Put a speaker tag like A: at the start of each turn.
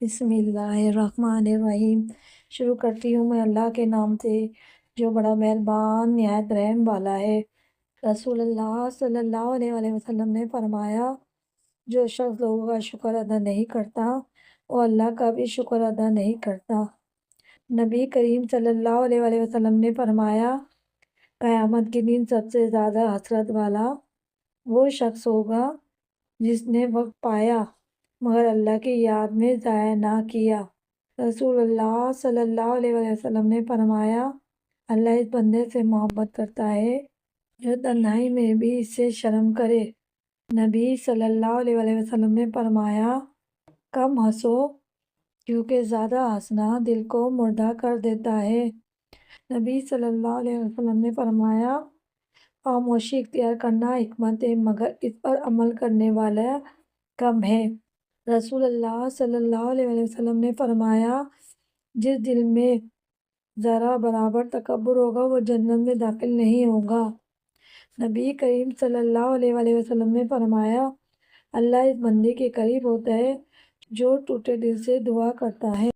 A: بسم اللہ الرحمن الرحیم۔ شروع کرتی ہوں میں اللہ کے نام سے جو بڑا مہربان نہایت رحم والا ہے۔ رسول اللہ صلی اللہ علیہ وسلم نے فرمایا، جو شخص لوگوں کا شکر ادا نہیں کرتا وہ اللہ کا بھی شکر ادا نہیں کرتا۔ نبی کریم صلی اللہ علیہ وسلم نے فرمایا، قیامت کے دن سب سے زیادہ حسرت والا وہ شخص ہوگا جس نے وقت پایا مگر اللہ کی یاد میں ضائع نہ کیا۔ رسول اللہ صلی اللہ علیہ وسلم نے فرمایا، اللہ اس بندے سے محبت کرتا ہے جو تنہائی میں بھی اس سے شرم کرے۔ نبی صلی اللہ علیہ وسلم نے فرمایا، کم ہنسو کیونکہ زیادہ ہنسنا دل کو مردہ کر دیتا ہے۔ نبی صلی اللہ علیہ وسلم نے فرمایا، خاموشی اختیار کرنا حکمت ہے مگر اس پر عمل کرنے والا کم ہے۔ رسول اللہ صلی اللہ علیہ وسلم نے فرمایا، جس دل میں ذرا برابر تکبر ہوگا وہ جنت میں داخل نہیں ہوگا۔ نبی کریم صلی اللہ علیہ وسلم نے فرمایا، اللہ اس بندے کے قریب ہوتا ہے جو ٹوٹے دل سے دعا کرتا ہے۔